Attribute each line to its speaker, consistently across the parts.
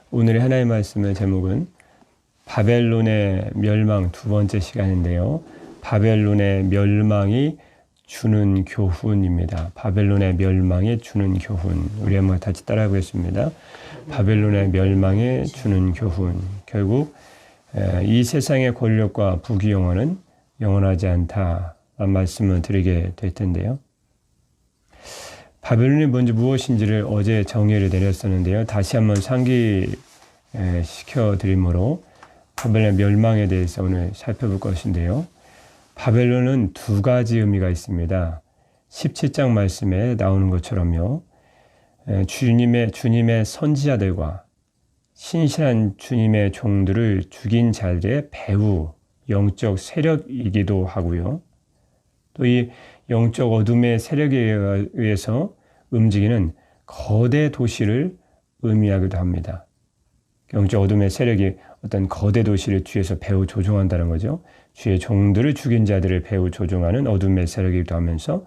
Speaker 1: 오늘의 하나의 말씀의 제목은 바벨론의 멸망 두 번째 시간인데요. 바벨론의 멸망이 주는 교훈입니다. 바벨론의 멸망이 주는 교훈. 우리 한번 같이 따라해 보겠습니다. 바벨론의 멸망이 주는 교훈. 결국 이 세상의 권력과 부귀영화는 영원하지 않다라는 말씀을 드리게 될 텐데요. 바벨론이 뭔지 무엇인지를 어제 정의를 내렸었는데요. 다시 한번 상기시켜 드림으로 바벨론의 멸망에 대해서 오늘 살펴볼 것인데요. 바벨론은 두 가지 의미가 있습니다. 17장 말씀에 나오는 것처럼요. 주님의 선지자들과 신실한 주님의 종들을 죽인 자들의 배후, 영적 세력이기도 하고요. 또 이 영적 어둠의 세력에 의해서 움직이는 거대 도시를 의미하기도 합니다. 영적 어둠의 세력이 어떤 거대 도시를 뒤에서 배후 조종한다는 거죠. 주의 종들을 죽인 자들을 배후 조종하는 어둠의 세력이기도 하면서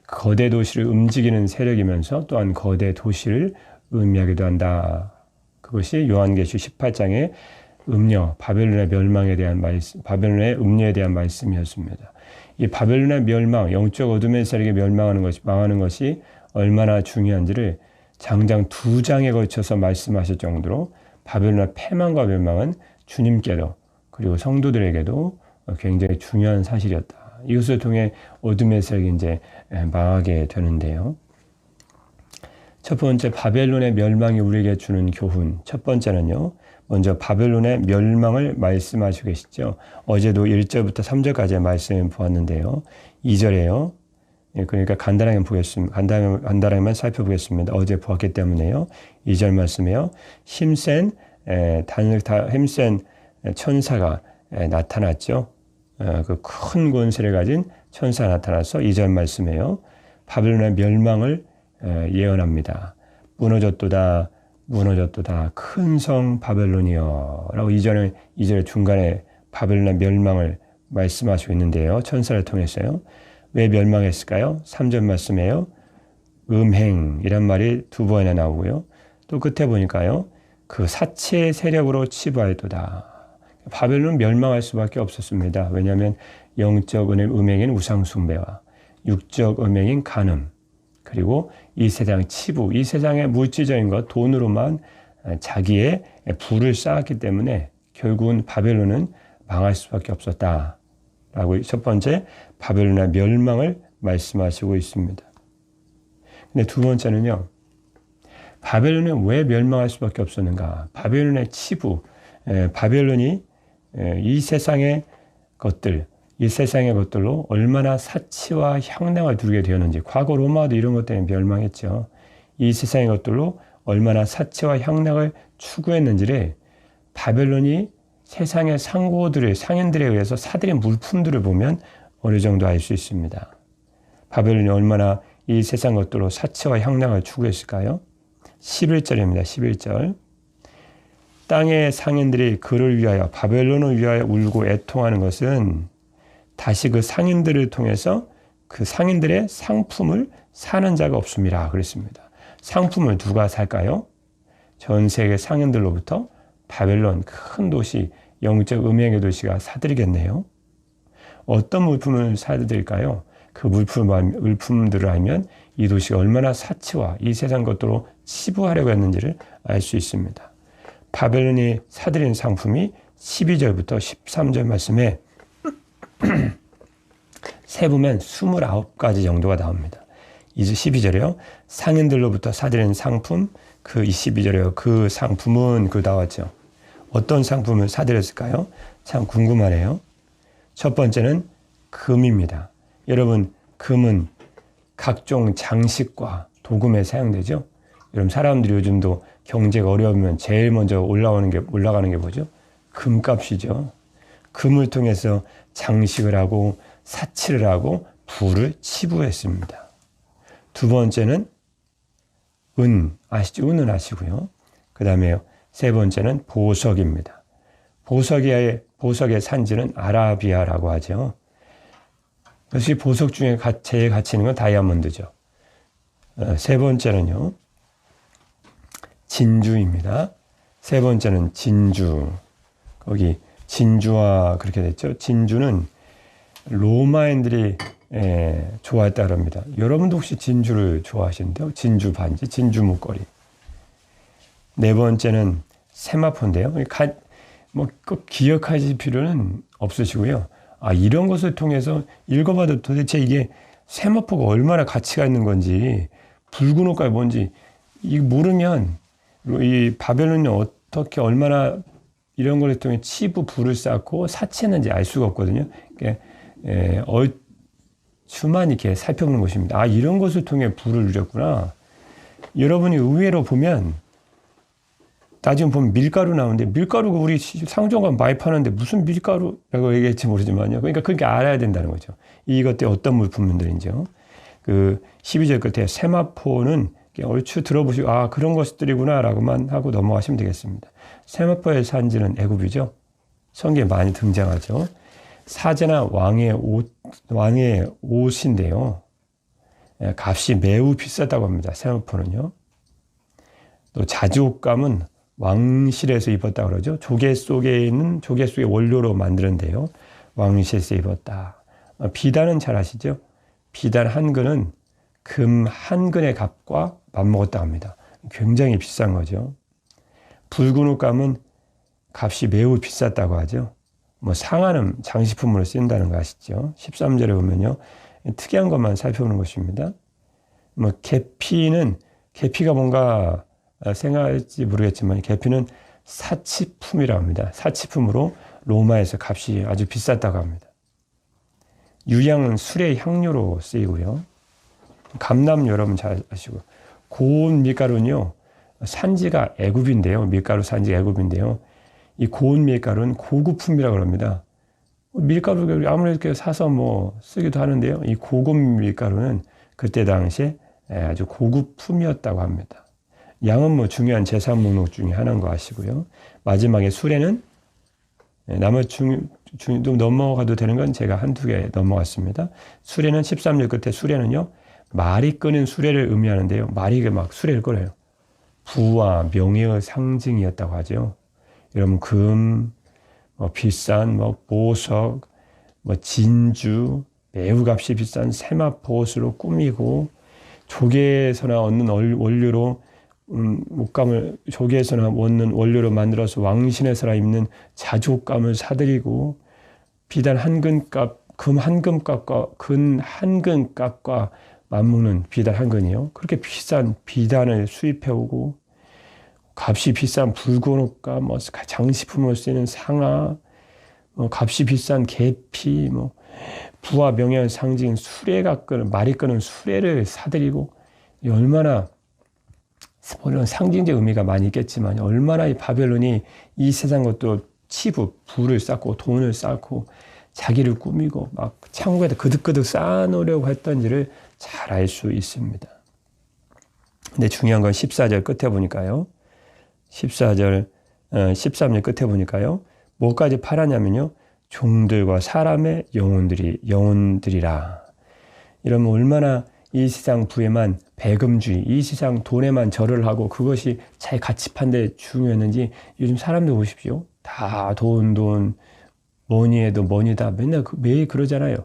Speaker 1: 거대 도시를 움직이는 세력이면서 또한 거대 도시를 의미하기도 한다. 그것이 요한계시 18장의 음녀, 바벨론의 멸망에 대한 말씀, 바벨론의 음녀에 대한 말씀이었습니다. 이 바벨론의 멸망, 영적 어둠의 세력이 망하는 것이 얼마나 중요한지를 장장 2장에 걸쳐서 말씀하실 정도로 바벨론의 패망과 멸망은 주님께도 그리고 성도들에게도 굉장히 중요한 사실이었다. 이것을 통해 어둠의 세력이 이제 망하게 되는데요. 첫 번째, 바벨론의 멸망이 우리에게 주는 교훈. 첫 번째는요. 먼저 바벨론의 멸망을 말씀하시고 계시죠. 어제도 1절부터 3절까지의 말씀을 보았는데요. 2절에요. 그러니까 간단하게 보겠습니다. 간단하게만 살펴보겠습니다. 어제 보았기 때문에요. 2절 말씀에요. 힘센 천사가 나타났죠. 그 큰 권세를 가진 천사가 나타나서 2절 말씀에요. 바벨론의 멸망을 예언합니다. 무너졌도다 큰 성 바벨론이여 라고 2절 중간에 바벨론의 멸망을 말씀하시고 있는데요. 천사를 통해서요. 왜 멸망했을까요? 3절 말씀에요. 음행이란 말이 2번이나 나오고요. 또 끝에 보니까요. 그 사치의 세력으로 치부하였도다. 바벨론은 멸망할 수밖에 없었습니다. 왜냐하면 영적 음행인 우상숭배와 육적 음행인 간음, 그리고 이 세상 치부, 이 세상의 물질적인 것, 돈으로만 자기의 부를 쌓았기 때문에 결국은 바벨론은 망할 수밖에 없었다. 라고 첫 번째 바벨론의 멸망을 말씀하시고 있습니다. 근데 두 번째는요. 바벨론은 왜 멸망할 수밖에 없었는가? 바벨론의 치부, 바벨론이 이 세상의 것들로 얼마나 사치와 향락을 두게 되었는지, 과거 로마도 이런 것 때문에 멸망했죠. 이 세상의 것들로 얼마나 사치와 향락을 추구했는지를 바벨론이 세상의 상인들에 의해서 사들인 물품들을 보면 어느 정도 알 수 있습니다. 바벨론이 얼마나 이 세상 것들로 사치와 향락을 추구했을까요? 11절입니다. 11절. 땅의 상인들이 그를 위하여, 바벨론을 위하여 울고 애통하는 것은 다시 그 상인들을 통해서 그 상인들의 상품을 사는 자가 없습니다. 그랬습니다. 상품을 누가 살까요? 전 세계 상인들로부터 바벨론 큰 도시, 영적 음행의 도시가 사들이겠네요. 어떤 물품을 사들일까요? 그 물품들을 알면 이 도시가 얼마나 사치와 이 세상 것들로 치부하려고 했는지를 알 수 있습니다. 바벨론이 사들인 상품이 12절부터 13절 말씀에 세보면 29가지 정도가 나옵니다. 이제 12절에요. 상인들로부터 사들인 상품, 그 12절에요. 그 상품은 나왔죠. 어떤 상품을 사들였을까요? 참 궁금하네요. 첫 번째는 금입니다. 여러분, 금은 각종 장식과 도금에 사용되죠. 여러분, 사람들이 요즘도 경제가 어려우면 제일 먼저 올라가는 게 뭐죠? 금값이죠. 금을 통해서 장식을 하고 사치를 하고 부를 치부했습니다. 두 번째는 은, 아시죠? 은은 아시고요. 그 다음에 세 번째는 보석입니다. 보석의 산지는 아라비아라고 하죠. 그것이 보석 중에 제일 가치 있는 건 다이아몬드죠. 세 번째는요. 진주입니다. 세 번째는 진주. 거기 진주와 그렇게 됐죠. 진주는 로마인들이 좋아했다 그럽니다. 여러분도 혹시 진주를 좋아하시는데요? 진주 반지, 진주 목걸이. 네 번째는 세마포인데요. 뭐 꼭 기억하실 필요는 없으시고요. 이런 것을 통해서 읽어봐도 도대체 이게 세마포가 얼마나 가치가 있는 건지, 붉은 옷가 뭔지 이거 모르면 이 바벨론이 어떻게 얼마나 이런 걸 통해 치부 불을 쌓고 사치했는지 알 수가 없거든요. 얼추만 이렇게 살펴보는 것입니다. 이런 것을 통해 불을 누렸구나. 여러분이 의외로 보면 나중에 보면 밀가루 나오는데, 밀가루가 우리 상점가 많이 파는데 무슨 밀가루라고 얘기할지 모르지만요. 그러니까 그렇게 알아야 된다는 거죠. 이것들이 어떤 물품들인지요. 그 12절 끝에 세마포는 얼추 들어보시고 그런 것들이구나 라고만 하고 넘어가시면 되겠습니다. 세마포의 산지는 애굽이죠. 성경에 많이 등장하죠. 사제나 왕의 옷인데요. 값이 매우 비쌌다고 합니다. 세마포는요. 또 자주옷감은 왕실에서 입었다 그러죠. 조개 속에 원료로 만드는데요. 왕실에서 입었다. 비단은 잘 아시죠? 비단 한 근은 금 한 근의 값과 맞먹었다 합니다. 굉장히 비싼 거죠. 붉은 옷감은 값이 매우 비쌌다고 하죠. 상아는 장식품으로 쓰인다는 거 아시죠? 13절에 보면요. 특이한 것만 살펴보는 것입니다. 계피가 뭔가 생각할지 모르겠지만 계피는 사치품이라고 합니다. 사치품으로 로마에서 값이 아주 비쌌다고 합니다. 유향은 술의 향료로 쓰이고요. 감람 여러분 잘 아시고, 고운 밀가루는요, 산지가 애굽인데요. 밀가루 산지가 애굽인데요. 이 고운 밀가루는 고급품이라고 합니다. 밀가루 아무래도 사서 쓰기도 하는데요. 이 고급 밀가루는 그때 당시에 아주 고급품이었다고 합니다. 양은 중요한 재산 목록 중에 하나인 거 아시고요. 마지막에 수레는 좀 넘어가도 되는 건 제가 한두 개 넘어갔습니다. 수레는 13절 끝에 수레는요, 말이 끄는 수레를 의미하는데요. 말이 막 수레를 끌어요. 부와 명예의 상징이었다고 하죠. 여러분, 금, 비싼 보석, 진주, 매우 값이 비싼 세마포 옷으로 꾸미고, 조개에서나 얻는 원료로 옷감을 조개에서나 얻는 원료로 만들어서 왕신에서나 입는 자주옷감을 사들이고, 비단 한 근값, 금 한 근값과 근 한 근값과 맞먹는 비단 한 근이요. 그렇게 비싼 비단을 수입해오고, 값이 비싼 붉은 옷과 장식품으로 쓰이는 상아, 값이 비싼 계피, 부와 명예의 상징 말이 끄는 수레를 사들이고, 얼마나 물론 상징적 의미가 많이 있겠지만 얼마나 이 바벨론이 이 세상 것도 치부, 부를 쌓고 돈을 쌓고 자기를 꾸미고 막 창고에다 그득그득 쌓아놓으려고 했던지를 잘 알 수 있습니다. 근데 중요한 건 14절 끝에 보니까요. 13절 끝에 보니까요. 뭐까지 팔았냐면요. 종들과 사람의 영혼들이라. 이러면 얼마나 이 세상 부에만 배금주의, 이 세상 돈에만 절을 하고 그것이 자기 가치 판단에 중요했는지, 요즘 사람들 보십시오. 다 돈, 뭐니 해도 뭐니다. 맨날 매일 그러잖아요.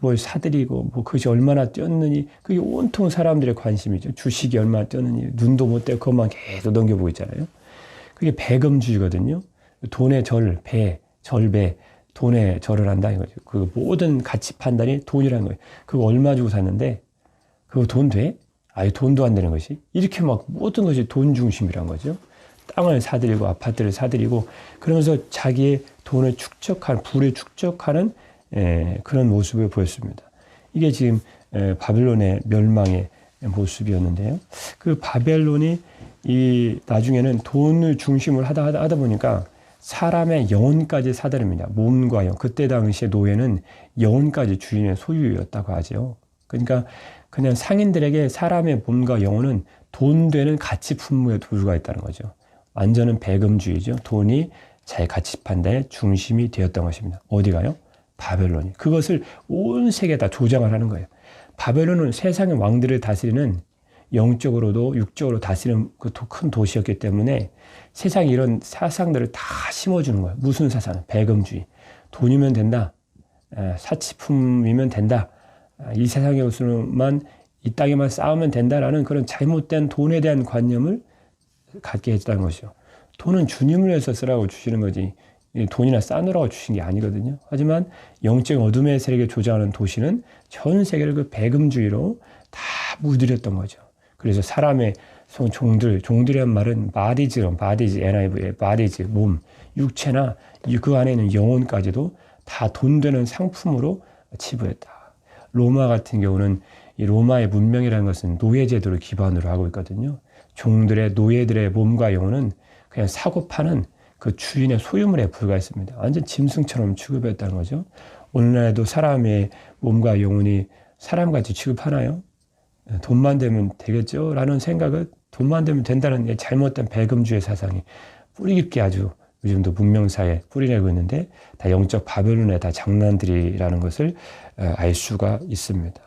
Speaker 1: 뭘 사들이고, 그것이 얼마나 뛰었느니, 그게 온통 사람들의 관심이죠. 주식이 얼마나 뛰었느니, 눈도 못 떼고 그것만 계속 넘겨보고 있잖아요. 그게 배금주의거든요. 돈의 절배, 돈에 절을 한다 이거죠. 그 모든 가치 판단이 돈이라는 거예요. 그거 얼마 주고 샀는데, 그거 돈 돼? 돈도 안 되는 것이. 이렇게 막 모든 것이 돈 중심이란 거죠. 땅을 사들이고 아파트를 사들이고 그러면서 자기의 돈을 부를 축적하는 그런 모습을 보였습니다. 이게 지금 바벨론의 멸망의 모습이었는데요. 그 바벨론이 나중에는 돈을 중심으로 하다 보니까 사람의 영혼까지 사들입니다. 몸과 영. 그때 당시에 노예는 영혼까지 주인의 소유였다고 하죠. 그러니까 그냥 상인들에게 사람의 몸과 영혼은 돈 되는 가치 품목에 도주가 있다는 거죠. 완전한 배금주의죠. 돈이 자기 가치 판단의 중심이 되었던 것입니다. 어디가요? 바벨론이. 그것을 온 세계에 다 조장을 하는 거예요. 바벨론은 세상의 왕들을 다스리는 영적으로도 육적으로 다스리는 그 큰 도시였기 때문에 세상에 이런 사상들을 다 심어주는 거예요. 무슨 사상? 배금주의. 돈이면 된다. 사치품이면 된다. 이 세상에서만 이 땅에만 쌓으면 된다라는 그런 잘못된 돈에 대한 관념을 갖게 했다는 것이죠. 돈은 주님을 위해서 쓰라고 주시는 거지 돈이나 쌓느라고 주신 게 아니거든요. 하지만 영적 어둠의 세력에 조장하는 도시는 전 세계를 그 배금주의로 다 물들였던 거죠. 그래서 사람의 종들이란 말은 NIV, 바디즈, 몸, 육체나 그 안에 있는 영혼까지도 다 돈 되는 상품으로 치부했다. 로마 같은 경우는 이 로마의 문명이라는 것은 노예제도를 기반으로 하고 있거든요. 종들의 노예들의 몸과 영혼은 그냥 사고 파는 그 주인의 소유물에 불과했습니다. 완전 짐승처럼 취급했다는 거죠. 오늘날에도 사람의 몸과 영혼이 사람같이 취급하나요? 돈만 되면 되겠죠? 라는 생각을 돈만 되면 된다는 잘못된 배금주의 사상이 뿌리 깊게 아주 요즘도 문명사에 뿌리내고 있는데 다 영적 바벨론의 다 장난들이라는 것을 알 수가 있습니다.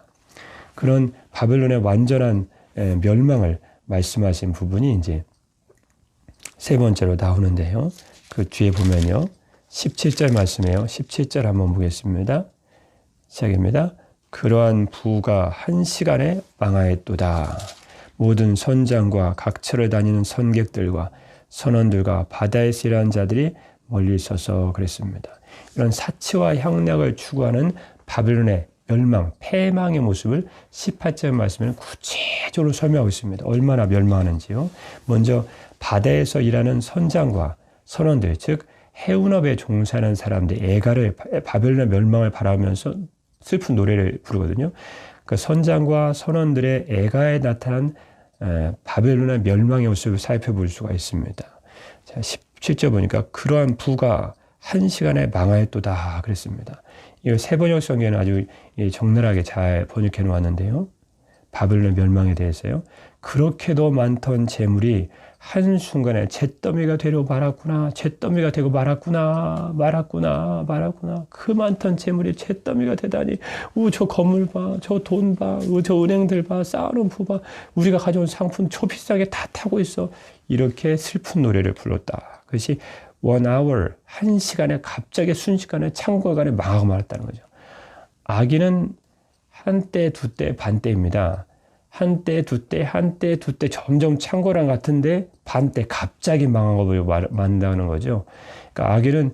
Speaker 1: 그런 바벨론의 완전한 멸망을 말씀하신 부분이 이제 세 번째로 나오는데요. 그 뒤에 보면요. 17절 말씀이에요. 17절 한번 보겠습니다. 시작입니다. 그러한 부가 한 시간에 망하였도다. 모든 선장과 각처를 다니는 선객들과 선원들과 바다에서 일하는 자들이 멀리 서서 그랬습니다. 이런 사치와 향락을 추구하는 바벨론의 멸망, 패망의 모습을 18절 말씀에는 구체적으로 설명하고 있습니다. 얼마나 멸망하는지요. 먼저 바다에서 일하는 선장과 선원들, 즉 해운업에 종사하는 사람들이 바벨론의 멸망을 바라면서 슬픈 노래를 부르거든요. 그 선장과 선원들의 애가에 나타난 바벨론의 멸망의 모습을 살펴볼 수가 있습니다. 자, 17절 보니까 그러한 부가 한 시간에 망하였도다 그랬습니다. 이 세번역 성경에는 아주 적나라하게 잘 번역해 놓았는데요. 바벨론의 멸망에 대해서요. 그렇게도 많던 재물이 한순간에 잿더미가 되려 말았구나. 잿더미가 되고 말았구나. 그 많던 재물이 잿더미가 되다니. 저 건물 봐. 저 돈 봐. 저 은행들 봐. 쌓아놓은 부 봐. 우리가 가져온 상품 초비싸게 다 타고 있어. 이렇게 슬픈 노래를 불렀다. 그것이 1 hour, 한 시간에 갑자기 순식간에 창궐간에 망하고 말았다는 거죠. 악인은 한때, 두때, 반때입니다. 한때, 두때 점점 창궐한 같은데 반때 갑자기 망한 거 만다는 거죠. 그러니까 악인은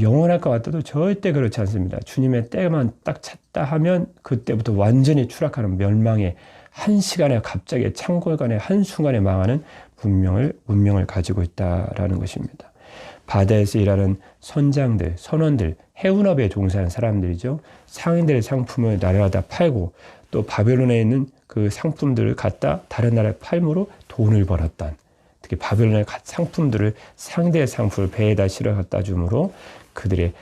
Speaker 1: 영원할 것 같아도 절대 그렇지 않습니다. 주님의 때만 딱 찼다 하면 그때부터 완전히 추락하는 멸망의 한 시간에 갑자기 창궐간에 한순간에 망하는 문명을 가지고 있다라는 것입니다. 바다에서 일하는 선장들, 선원들, 해운업에 종사하는 사람들이죠. 상인들의 상품을 나라마다 팔고 또 바벨론에 있는 그 상품들을 갖다 다른 나라에 팔므로 돈을 벌었던, 특히 바벨론의 상품들을 상대의 상품을 배에다 실어 갖다 주므로 그들의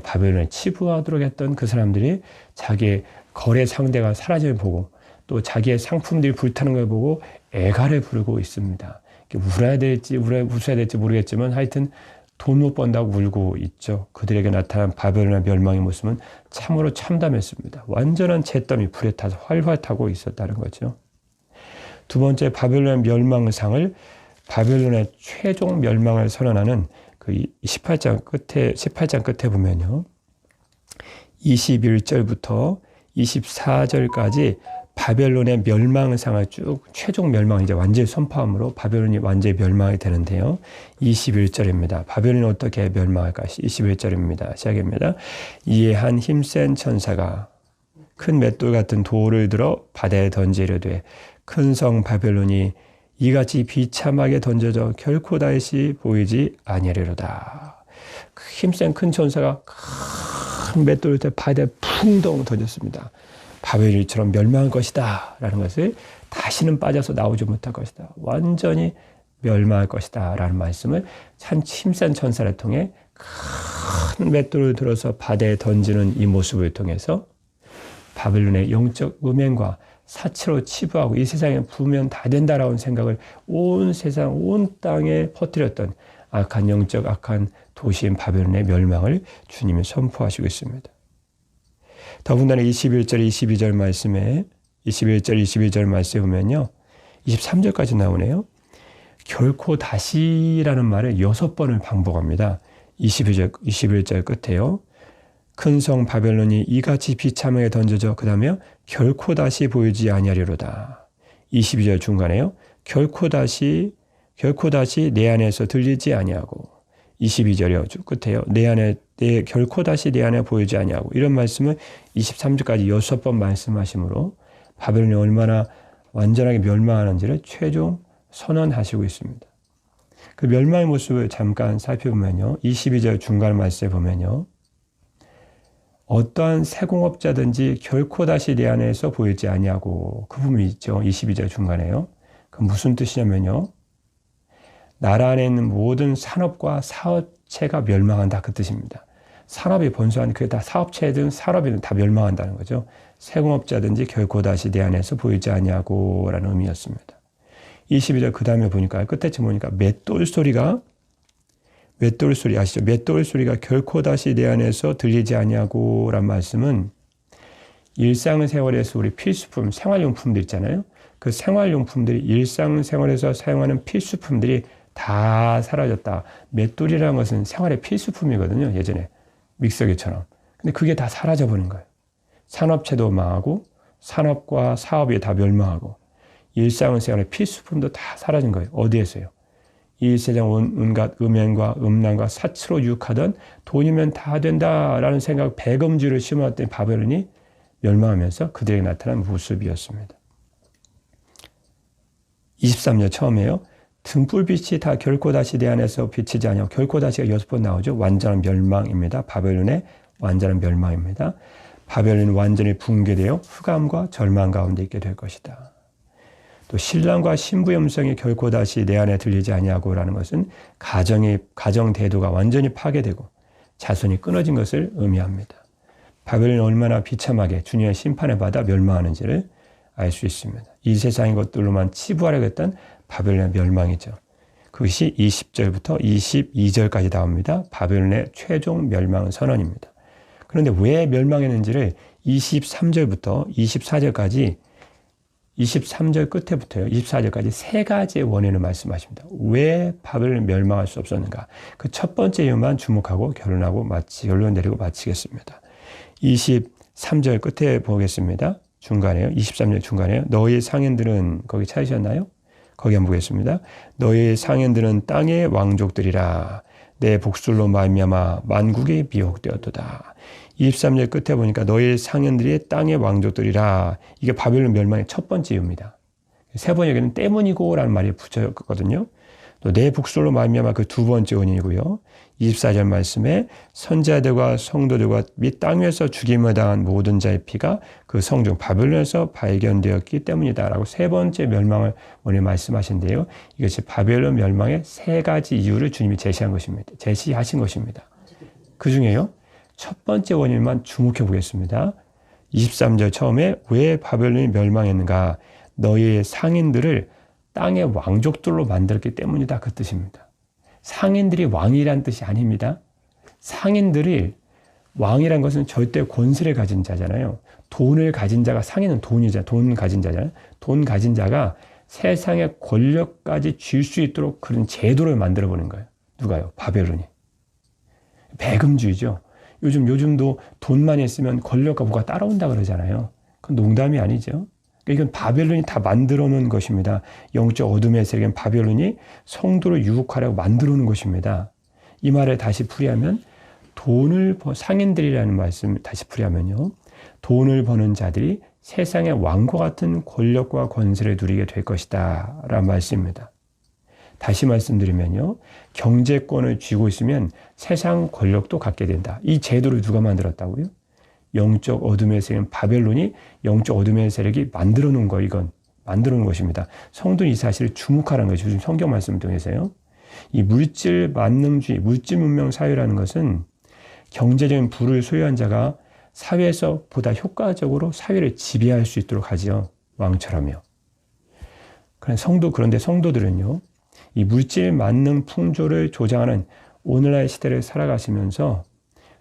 Speaker 1: 바벨론에 치부하도록 했던 그 사람들이 자기의 거래 상대가 사라짐을 보고 또 자기의 상품들이 불타는 걸 보고 애가를 부르고 있습니다. 울어야 될지 모르겠지만 하여튼 돈 못 번다고 울고 있죠. 그들에게 나타난 바벨론의 멸망의 모습은 참으로 참담했습니다. 완전한 잿더미 불에 타서 활활 타고 있었다는 거죠. 두 번째 바벨론의 멸망상을 바벨론의 최종 멸망을 선언하는 그 18장 끝에 보면요. 21절부터 24절까지 바벨론의 멸망상을 쭉 최종 멸망 이제 완전히 선포함으로 바벨론이 완전히 멸망이 되는데요. 21절입니다. 바벨론이 어떻게 멸망할까? 21절입니다. 시작입니다. 이에 한 힘센 천사가 큰 맷돌 같은 돌을 들어 바다에 던지려되 큰 성 바벨론이 이같이 비참하게 던져져 결코 다시 보이지 아니하리로다. 힘센 큰 천사가 큰 맷돌을 바다에 풍덩 던졌습니다. 바벨론처럼 멸망할 것이다 라는 것을 다시는 빠져서 나오지 못할 것이다. 완전히 멸망할 것이다 라는 말씀을 참 힘센 천사를 통해 큰 맷돌을 들어서 바다에 던지는 이 모습을 통해서 바벨론의 영적 음행과 사치로 치부하고 이 세상에 부으면 다 된다라는 생각을 온 세상, 온 땅에 퍼뜨렸던 악한 영적 악한 도시인 바벨론의 멸망을 주님이 선포하시고 있습니다. 더군다나 21절, 22절 말씀에 21절, 22절 말씀에 보면요. 23절까지 나오네요. 결코 다시라는 말을 6번을 반복합니다. 21절 끝에요. 큰 성 바벨론이 이같이 비참하게 던져져 그 다음에 결코 다시 보이지 아니하리로다. 22절 중간에요. 결코 다시 내 안에서 들리지 아니하고 22절이요. 끝에요. 결코 다시 내 안에 보이지 아니하고 이런 말씀을 23절까지 6번 말씀하심으로 바벨론이 얼마나 완전하게 멸망하는지를 최종 선언하시고 있습니다. 그 멸망의 모습을 잠깐 살펴보면요. 22절 중간 말씀에 보면요. 어떠한 세공업자든지 결코 다시 내 안에서 보이지 아니하고 그 부분이 있죠. 22절 중간에요. 그 무슨 뜻이냐면요. 나라 안에 있는 모든 산업과 사업체가 멸망한다 그 뜻입니다. 산업이 번성한 그게 다 사업체든 산업이든 다 멸망한다는 거죠. 세공업자든지 결코 다시 내 안에서 보이지 아니하고 라는 의미였습니다. 22절 그 다음에 보니까 끝에쯤 보니까 맷돌 소리 아시죠? 맷돌 소리가 결코 다시 내 안에서 들리지 아니하고 란 말씀은 일상생활에서 우리 필수품, 생활용품들 있잖아요. 그 생활용품들이 일상생활에서 사용하는 필수품들이 다 사라졌다. 맷돌이라는 것은 생활의 필수품이거든요. 예전에 믹서기처럼. 근데 그게 다 사라져버린 거예요. 산업체도 망하고 산업과 사업이 다 멸망하고 일상생활의 필수품도 다 사라진 거예요. 어디에서요? 이 세상 온갖 음행과 음란과 사치로 유혹하던 돈이면 다 된다라는 생각, 배금주의를 심어왔던 바벨론이 멸망하면서 그들에게 나타난 모습이었습니다. 23절 처음에요. 등불빛이 다 결코 다시 내 안에서 비치지 아니하고 결코 다시가 6번 나오죠. 완전한 멸망입니다. 바벨론의 완전한 멸망입니다. 바벨론이 완전히 붕괴되어 흑암과 절망 가운데 있게 될 것이다. 또 신랑과 신부의 음성이 결코 다시 내 안에 들리지 아니하고라는 것은 가정 대도가 완전히 파괴되고 자손이 끊어진 것을 의미합니다. 바벨론이 얼마나 비참하게 주님의 심판을 받아 멸망하는지를 알 수 있습니다. 이 세상의 것들로만 치부하려고 했던 바벨론의 멸망이죠. 그것이 20절부터 22절까지 나옵니다. 바벨론의 최종 멸망 선언입니다. 그런데 왜 멸망했는지를 23절부터 24절까지 23절 끝에부터요. 24절까지 세 가지의 원인을 말씀하십니다. 왜 바벨론이 멸망할 수 없었는가? 그 첫 번째 이유만 주목하고 결론 내리고 마치겠습니다. 23절 끝에 보겠습니다. 중간에요. 23절 중간에요. 너희 상인들은 거기 찾으셨나요? 거기 한번 보겠습니다. 너희 상인들은 땅의 왕족들이라 내 복술로 말미암아 만국이 미혹되었도다. 23절 끝에 보니까 너희 상인들이 땅의 왕족들이라 이게 바벨론 멸망의 첫 번째 이유입니다. 세 번역에는 때문이고 라는 말이 붙였거든요. 또 내 복술로 말미암아 그 두 번째 원인이고요. 24절 말씀에 선지자들과 성도들과 및 땅 위에서 죽임을 당한 모든 자의 피가 그 성중 바벨론에서 발견되었기 때문이다라고 세 번째 멸망을 오늘 말씀하신데요. 이것이 바벨론 멸망의 세 가지 이유를 주님이 제시하신 것입니다. 그 중에요. 첫 번째 원인만 주목해 보겠습니다. 23절 처음에 왜 바벨론이 멸망했는가? 너희의 상인들을 땅의 왕족들로 만들었기 때문이다. 그 뜻입니다. 상인들이 왕이란 뜻이 아닙니다. 상인들이 왕이란 것은 절대 권세를 가진 자잖아요. 돈을 가진 자가 상인은 돈 가진 자잖아요. 돈 가진 자가 세상의 권력까지 쥘 수 있도록 그런 제도를 만들어 보는 거예요. 누가요? 바벨론이. 배금주의죠. 요즘도 돈만 있으면 권력과 뭐가 따라온다 그러잖아요. 그건 농담이 아니죠. 이건 바벨론이 다 만들어 놓은 것입니다. 영적 어둠의 세계는 바벨론이 성도를 유혹하려고 만들어 놓은 것입니다. 이 말을 다시 풀이하면 상인들이라는 말씀 다시 풀이하면요. 돈을 버는 자들이 세상의 왕과 같은 권력과 권세를 누리게 될 것이다 라는 말씀입니다. 다시 말씀드리면요. 경제권을 쥐고 있으면 세상 권력도 갖게 된다. 이 제도를 누가 만들었다고요? 영적 어둠의 세력은 바벨론이 영적 어둠의 세력이 만들어 놓은 거, 이건 만들어 놓은 것입니다. 성도는 이 사실을 주목하라는 거죠. 지금 성경 말씀을 통해서요. 이 물질 만능주의, 물질 문명 사회라는 것은 경제적인 부를 소유한 자가 사회에서 보다 효과적으로 사회를 지배할 수 있도록 하지요. 왕처럼요. 그런데 성도들은요. 이 물질 만능 풍조를 조장하는 오늘날의 시대를 살아가시면서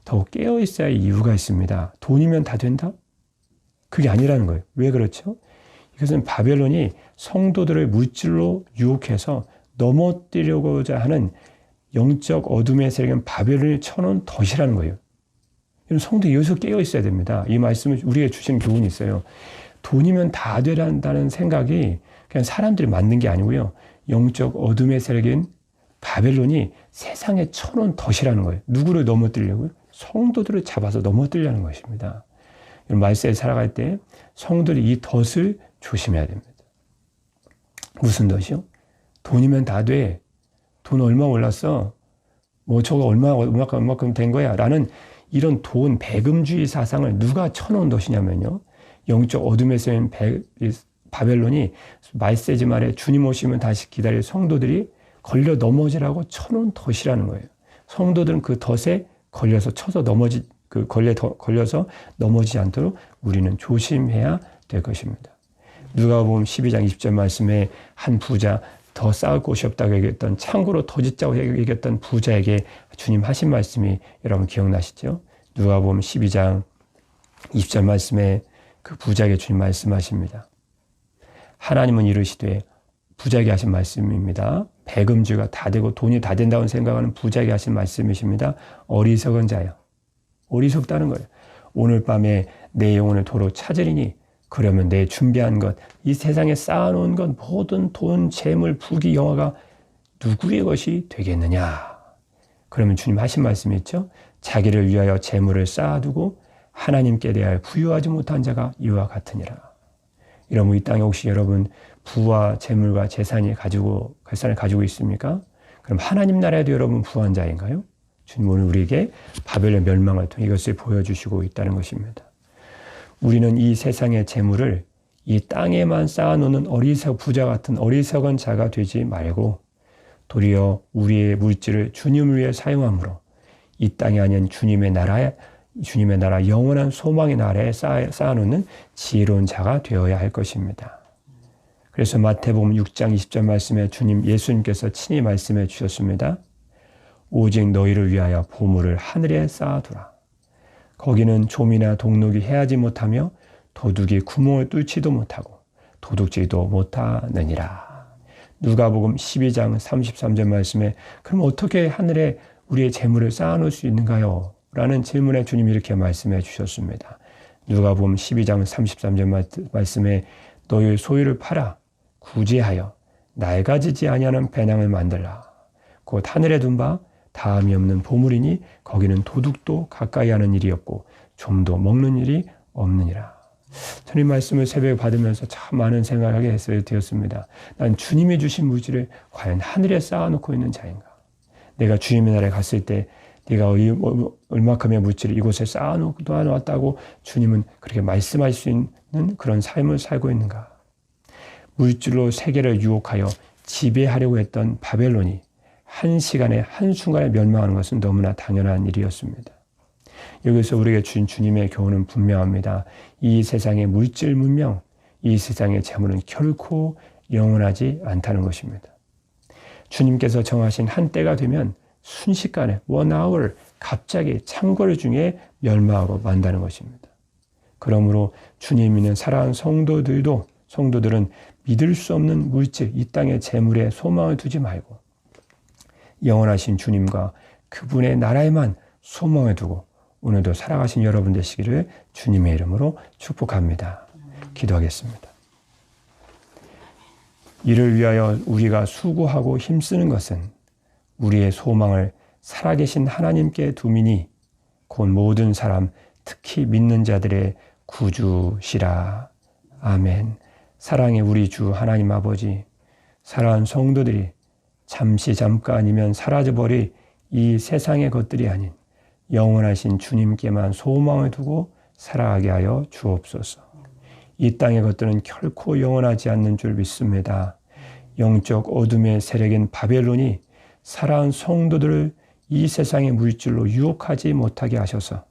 Speaker 1: 더욱 깨어있어야 할 이유가 있습니다. 돈이면 다 된다? 그게 아니라는 거예요. 왜 그렇죠? 이것은 바벨론이 성도들을 물질로 유혹해서 넘어뜨리려고자 하는 영적 어둠의 세력인 바벨론이 쳐놓은 덫이라는 거예요. 성도 여기서 깨어 있어야 됩니다. 이 말씀을 우리에게 주신 교훈이 있어요. 돈이면 다 되란다는 생각이 그냥 사람들이 만든 게 아니고요. 영적 어둠의 세력인 바벨론이 세상에 쳐놓은 덫이라는 거예요. 누구를 넘어뜨리려고요? 성도들을 잡아서 넘어뜨리려는 것입니다. 말세에 살아갈 때 성도들이 이 덫을 조심해야 됩니다. 무슨 덫이요? 돈이면 다 돼. 돈 얼마 올랐어? 뭐 저거 얼마큼 된 거야? 라는 이런 돈, 배금주의 사상을 누가 쳐놓은 덫이냐면요. 영적 어둠에 쓰인 바벨론이 말세지 말에 주님 오시면 다시 기다릴 성도들이 걸려 넘어지라고 쳐놓은 덫이라는 거예요. 성도들은 그 덫에 걸려서 걸려서 넘어지지 않도록 우리는 조심해야 될 것입니다. 누가복음 12장 20절 말씀에 한 부자 더 쌓을 곳이 없다고 얘기했던 창고로 더 짓자고 얘기했던 부자에게 주님 하신 말씀이 여러분 기억나시죠? 누가복음 12장 20절 말씀에 그 부자에게 주님 말씀하십니다. 하나님은 이르시되 부자에게 하신 말씀입니다. 배금주가 다 되고 돈이 다 된다고 생각하는 부자에게 하신 말씀이십니다. 어리석은 자여. 어리석다는 거예요. 오늘 밤에 내 영혼을 도로 찾으리니 그러면 내 준비한 것, 이 세상에 쌓아놓은 것 모든 돈, 재물, 부귀, 영화가 누구의 것이 되겠느냐. 그러면 주님 하신 말씀이 있죠. 자기를 위하여 재물을 쌓아두고 하나님께 대하여 부유하지 못한 자가 이와 같으니라. 이러면 이 땅에 혹시 여러분 부와 재물과 재산을 가지고 있습니까? 그럼 하나님 나라에도 여러분 부한 자인가요? 주님 오늘 우리에게 바벨론 멸망을 통해 이것을 보여주시고 있다는 것입니다. 우리는 이 세상의 재물을 이 땅에만 쌓아놓는 부자 같은 어리석은 자가 되지 말고 도리어 우리의 물질을 주님을 위해 사용함으로 이 땅이 아닌 주님의 나라 영원한 소망의 나라에 쌓아놓는 지혜로운 자가 되어야 할 것입니다. 그래서 마태복음 6장 20절 말씀에 예수님께서 친히 말씀해 주셨습니다. 오직 너희를 위하여 보물을 하늘에 쌓아두라. 거기는 좀이나 동록이 해하지 못하며 도둑이 구멍을 뚫지도 못하고 도둑질도 못하느니라. 누가복음 12장 33절 말씀에 그럼 어떻게 하늘에 우리의 재물을 쌓아놓을 수 있는가요? 라는 질문에 주님이 이렇게 말씀해 주셨습니다. 누가복음 12장 33절 말씀에 너희의 소유를 팔아 구제하여 낡아지지 아니하는 배낭을 만들라. 곧 하늘에 둔 바 다함이 없는 보물이니 거기는 도둑도 가까이 하는 일이 없고 좀도 먹는 일이 없느니라. 저는 이 말씀을 새벽에 받으면서 참 많은 생각을 하게 되었습니다. 난 주님이 주신 물질을 과연 하늘에 쌓아놓고 있는 자인가? 내가 주님의 나라에 갔을 때 네가 얼마큼의 물질을 이곳에 쌓아놓았다고 주님은 그렇게 말씀할 수 있는 그런 삶을 살고 있는가? 물질로 세계를 유혹하여 지배하려고 했던 바벨론이 한시간에 한순간에 멸망하는 것은 너무나 당연한 일이었습니다. 여기서 우리에게 주신 주님의 교훈은 분명합니다. 이 세상의 물질 문명, 이 세상의 재물은 결코 영원하지 않다는 것입니다. 주님께서 정하신 한때가 되면 순식간에 1 hour 갑자기 창궐 중에 멸망하고 만다는 것입니다. 그러므로 주님 믿는 사랑하는 성도들은 믿을 수 없는 물질, 이 땅의 재물에 소망을 두지 말고 영원하신 주님과 그분의 나라에만 소망을 두고 오늘도 살아가신 여러분 되시기를 주님의 이름으로 축복합니다. 기도하겠습니다. 이를 위하여 우리가 수고하고 힘쓰는 것은 우리의 소망을 살아계신 하나님께 두미니 곧 모든 사람 특히 믿는 자들의 구주시라. 아멘. 사랑의 우리 주 하나님 아버지, 사랑하는 성도들이 잠깐이면 사라져버릴 이 세상의 것들이 아닌 영원하신 주님께만 소망을 두고 살아가게 하여 주옵소서. 이 땅의 것들은 결코 영원하지 않는 줄 믿습니다. 영적 어둠의 세력인 바벨론이 사랑하는 성도들을 이 세상의 물질로 유혹하지 못하게 하셔서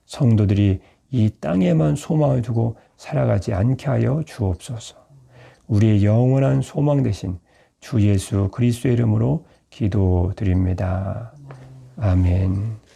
Speaker 1: 성도들이 이 땅에만 소망을 두고 살아가지 않게 하여 주옵소서. 우리의 영원한 소망 되신 주 예수 그리스도의 이름으로 기도드립니다. 아멘.